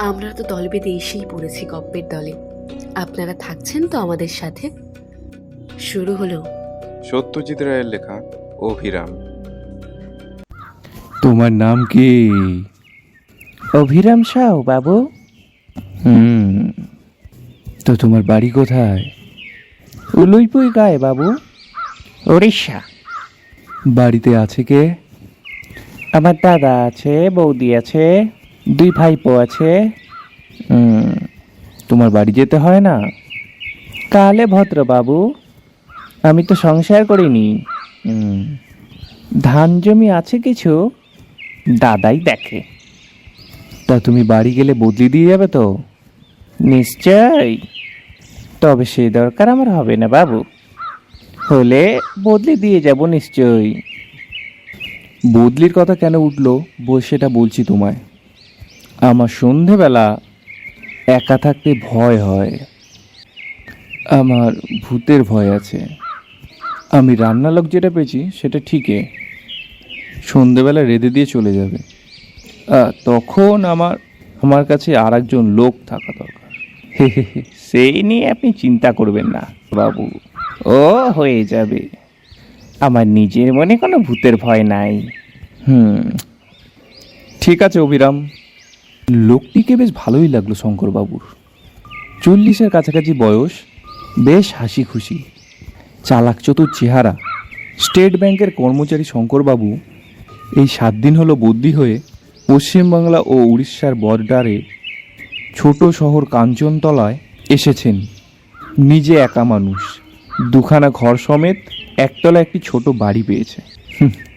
আমরা তো দল বেঁধে এসেই পড়েছি গপ্পের দলে। আপনারা থাকছেন তো আমাদের সাথে? শুরু হলো। সত্যজিৎ রায়ের লেখা অভিরাম। তোমার নাম কি? অভিরাম সাউ বাবু। হুম, তো তোমার বাড়ি কোথায়? উলুইপুই গায়ে বাবু, উড়িষ্যা। বাড়িতে আছে কে? আমার দাদা আছে, বৌদি আছে, 2 ভাইপো আছে। তোমার বাড়ি যেতে হয় না? কালে ভদ্র বাবু, আমি তো সংসার করিনি। ধান জমি আছে কিছু, দাদাই দেখে। তা তুমি বাড়ি গেলে বদলি দিয়ে যাবে তো? নিশ্চয়, তবে সেই দরকার আমার হবে না বাবু, হলে বদলে দিয়ে যাব নিশ্চয়ই। বদলির কথা কেন উঠলো সেটা বলছি তোমায়। আমার সন্ধেবেলা একা থাকতে ভয় হয়। আমার ভূতের ভয় আছে। আমি রান্নালোক যেটা পেয়েছি সেটা ঠিকই, সন্ধেবেলা রেঁধে দিয়ে চলে যাবে। তখন আমার কাছে আর একজন লোক থাকা দরকার। সেই নিয়ে আপনি চিন্তা করবেন না বাবু, ও হয়ে যাবে। আমার নিজের মনে কোনো ভূতের ভয় নাই। ঠিক আছে অভিরাম। লোকটিকে বেশ ভালোই লাগলো শঙ্করবাবুর। 40-এর কাছাকাছি বয়স, বেশ হাসি খুশি, চালাক চতুর চেহারা। স্টেট ব্যাংকের কর্মচারী শঙ্করবাবু এই 7 দিন হলো বদলি হয়ে পশ্চিমবাংলা ও উড়িষ্যার বর্ডারে ছোট শহর কাঞ্চনতলায় এসেছেন। নিজে একা মানুষ, 2খানা ঘর সমেত একতলা একটি ছোট বাড়ি পেয়েছে।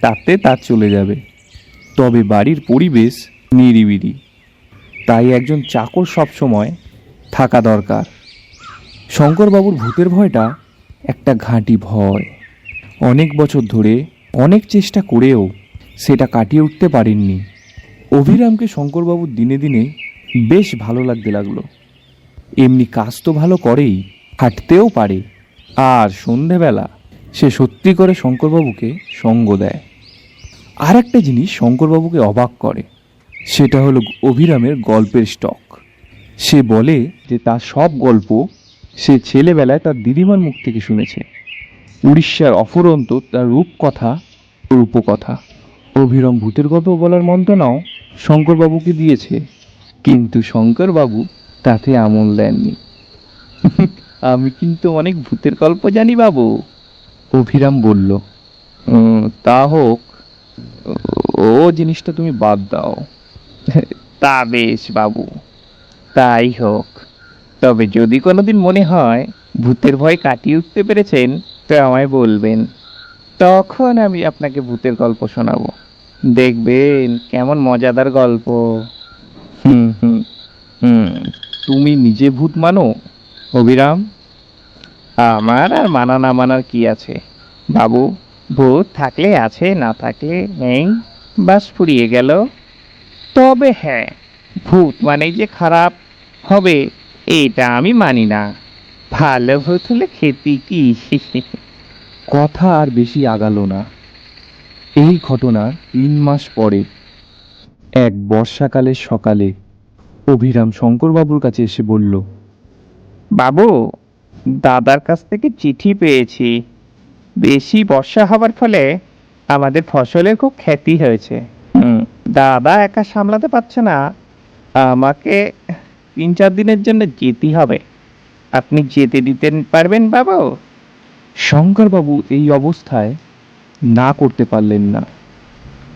তাতে তার চলে যাবে। তবে বাড়ির পরিবেশ নিরিবিলি, তাই একজন চাকর সবসময় থাকা দরকার। শঙ্করবাবুর ভূতের ভয়টা একটা ঘাঁটি ভয়। অনেক বছর ধরে অনেক চেষ্টা করেও সেটা কাটিয়ে উঠতে পারেননি। অভিরামকে শঙ্করবাবুর দিনে দিনে বেশ ভালো লাগতে লাগলো। এমনি কাজ তো ভালো করেই, হাঁটতেও পারে, আর সন্ধেবেলা সে সত্যি করে শঙ্করবাবুকে সঙ্গ দেয়। আর একটা জিনিস শঙ্করবাবুকে অবাক করে, সেটা হলো অভিরামের গল্পের স্টক। সে বলে যে তার সব গল্প সে ছেলেবেলায় তার দিদিমার মুখ থেকে শুনেছে। উড়িষ্যার অফুরন্ত তার রূপকথা, রূপকথা। অভিরাম ভূতের গল্প বলার মন্ত্রণাও শঙ্করবাবুকে দিয়েছে, কিন্তু শঙ্করবাবু তাতে আমল দেননি। আমি কিন্তু অনেক ভূতের গল্প জানি বাবু, অভিরাম বলল। তা হোক, ও জিনিসটা তুমি বাদ দাও। তা বেশ বাবু, তাই হোক। তবে যদি কোনোদিন মনে হয় ভূতের ভয় কাটিয়ে উঠতে পেরেছেন, তো আমায় বলবেন, তখন আমি আপনাকে ভূতের গল্প শোনাবো। দেখবেন কেমন মজাদার গল্প। হুম হুম হুম তুমি নিজে ভূত মানো অভিরাম? আমার আর মানা না মানার কি আছে বাবু, ভূত থাকলে আছে, না থাকলে নেই, বাস ফুরিয়ে গেল। তবে হ্যাঁ, ভূত মানে যে খারাপ হবে এটা আমি মানি না। ভালো ভূত হলে খেতি কি। কথা আর বেশি আগালো না। এই ঘটনার 3 মাস পরে এক বর্ষাকালের সকালে অভিরাম শঙ্করবাবুর কাছে এসে বলল, বাবু, দাদার কাছ থেকে চিঠি পেয়েছি। বেশি বর্ষা হবার ফলে আমাদের ফসলের খুব ক্ষতি হয়েছে। দাদা একা সামলাতে পারছে না, আমাকে 3-4 দিনের জন্য যেতে হবে। আপনি যেতে দিতে পারবেন বাবু? শঙ্করবাবু এই অবস্থায় না করতে পারলেন না।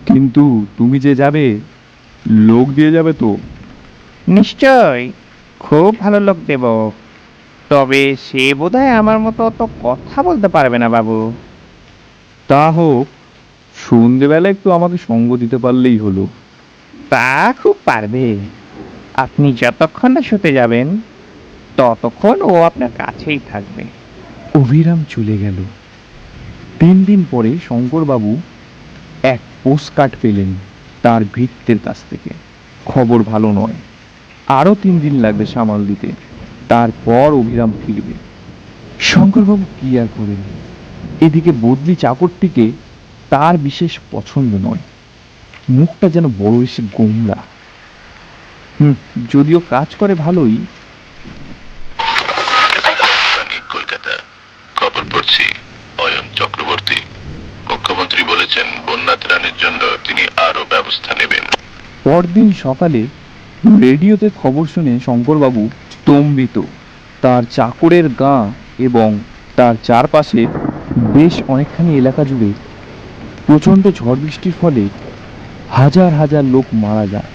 কিন্তু তুমি যে যাবে, লোক দিয়ে যাবে তো? নিশ্চয়, খুব ভালো লোক দেব। তবে সে বোধহয় আমার মতো অত কথা বলতে পারবে না বাবু। তা হোক, সন্ধেবেলা একটু আমাকে সঙ্গ দিতে পারলেই হলো। তা খুব পারবে। আপনি যতক্ষণ না শুতে যাবেন ততক্ষণ ও আপনার কাছেই থাকবে। অভিরাম চলে গেল। 3 দিন পরে শঙ্করবাবু এক পোস্টকার্ড পেলেন তার ভৃত্যের কাছ থেকে। খবর ভালো নয়, আরো 3 দিন লাগবে সামাল দিতে, তারপর অভিরাম ফিরবে। শঙ্করবাবু কি আর করেন। এদিকে বদলি চাকরটিকে তার বিশেষ পছন্দ নয়, মুখটা যেন বড় এসে গোমরা। যদিও কাজ করে ভালোই। রাজধানী কলকাতা। খবর পড়ছি অয়ন চক্রবর্তী মুখ্যমন্ত্রী বলেছেন বন্যা ত্রাণের জন্য তিনি আরো ব্যবস্থা নেবেন। পরদিন সকালে রেডিওতে খবর শুনে শঙ্করবাবু স্তম্ভিত। তার চাকরের গাঁ এবং তার চারপাশে বেশ অনেকখানি এলাকা জুড়ে প্রচণ্ড ঝড় বৃষ্টির ফলে হাজার হাজার লোক মারা যায়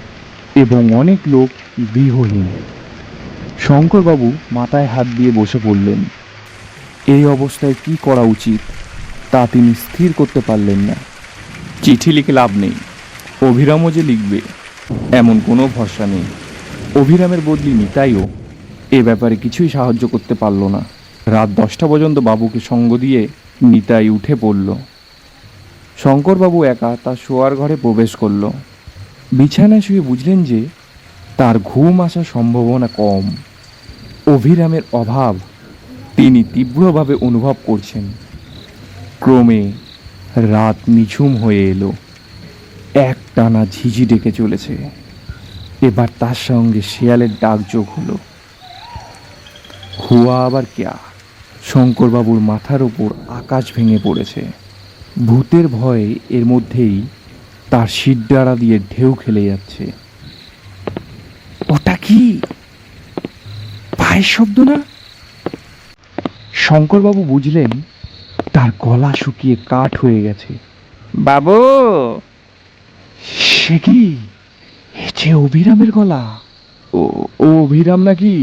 এবং অনেক লোক গৃহহীন। শঙ্করবাবু মাথায় হাত দিয়ে বসে পড়লেন। এই অবস্থায় কি করা উচিত তা তিনি স্থির করতে পারলেন না। চিঠি লিখে লাভ নেই, অভিরামও যে লিখবে এমন কোনো ভরসা নেই। অভিরামের বদলি নিতাইও এ ব্যাপারে কিছুই সাহায্য করতে পারল না। রাত 10টা পর্যন্ত বাবুকে সঙ্গ দিয়ে নিতাই উঠে পড়ল। শঙ্করবাবু একা তার শোয়ার ঘরে প্রবেশ করল। বিছানায় শুয়ে বুঝলেন যে তার ঘুম আসার সম্ভাবনা কম। অভিরামের অভাব তিনি তীব্রভাবে অনুভব করছেন। ক্রমে রাত নিঝুম হয়ে এলো। একটানা ঝিঝি ডেকে চলেছে। এবার তার সঙ্গে শেয়ালের ডাক যোগ হলো। হুয়া আবার কেয়া। শঙ্করবাবুর মাথার উপর আকাশ ভেঙে পড়েছে। ভূতের ভয়ে এর মধ্যেই তার শিরদাঁড়া দিয়ে ঢেউ খেলে যাচ্ছে। ওটা কি? পায়ের শব্দ না? শঙ্করবাবু বুঝলেন তার গলা শুকিয়ে কাঠ হয়ে গেছে। বাবু, সে কি? এ যে অভিরামের গলা। ও ও অভিরাম নাকি?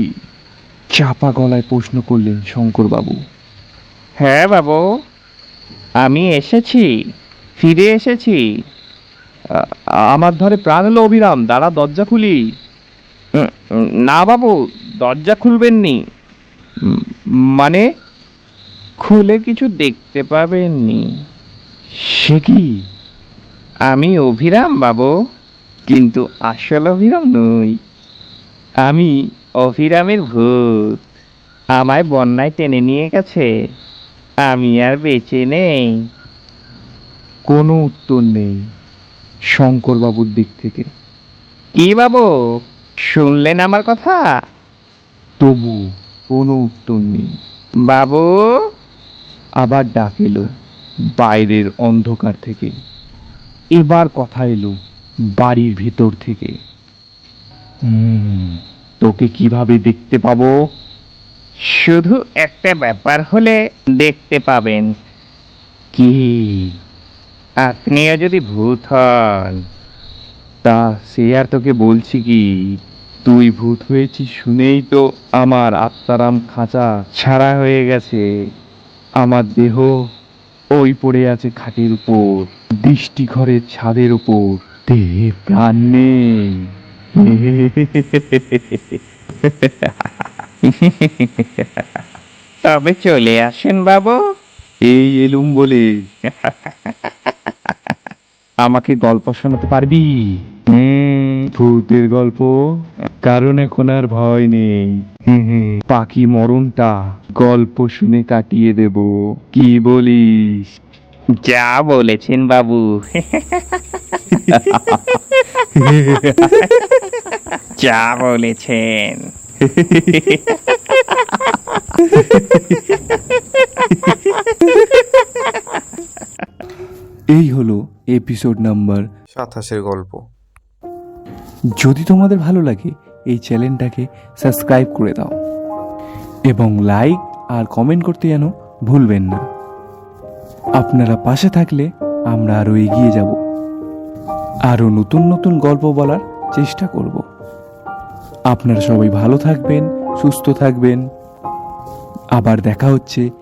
চাপা গলায় প্রশ্ন করলেন শঙ্করবাবু। হ্যাঁ বাবু, আমি এসেছি, ফিরে এসেছি। আমার ধরে প্রাণ এলো অভিরাম, দাঁড়া দরজা খুলি। না বাবু, দরজা খুলবেন নি। মানে? খুলে কিছু দেখতে পাবেননি। সে কি? আমি অভিরাম বাবু, কিন্তু আসল অভিরাম নই। আমি অভিরামের ভূত। আমায় বন্যায় টেনে নিয়ে গেছে, আমি আর বেঁচে নেই। কোনো উত্তর নেই শঙ্করবাবুর দিক থেকে। কি বাবু, শুনলেন আমার কথা? তবু কোনো উত্তর নেই। বাবু, আবার ডাক এলো বাইরের অন্ধকার থেকে। এবার কথা এলো বাড়ির ভেতর থেকে। তোকে কিভাবে দেখতে পাবো? শুধু একটা ব্যাপার হলে দেখতে পাবেন। কি? আপনিও যদি ভূত হন। তা সে আর তোকে বলছি কি? তুই ভূত হয়েছিস শুনেই তো আমার আত্মারাম খাঁচা ছাড়া হয়ে গেছে। আমার দেহ ওই পড়ে আছে খাটের উপর, দৃষ্টি ঘরের ছাদের উপর। দেহে প্রাণ নেই। তবে চলে আসেন বাবু। এই এলুম বলে আমাকে গল্প শোনাতে পারবি? ভূতের গল্প? কারণ এখন আর ভয় নেই। পাখি মরণটা গল্প শুনে কাটিয়ে দেব, কি বলিস? যা বলেছেন বাবু। যা বলেছেন। এই হলো এপিসোড নাম্বার 27 গল্প। যদি তোমাদের ভালো লাগে এই চ্যানেলটাকে সাবস্ক্রাইব করে দাও এবং লাইক আর কমেন্ট করতে যেন ভুলবেন না। আপনারা পাশে থাকলে আমরা আরো এগিয়ে যাব, আরো নতুন নতুন গল্প বলার চেষ্টা করব। আপনারা সবাই ভালো থাকবেন, সুস্থ থাকবেন। আবার দেখা হচ্ছে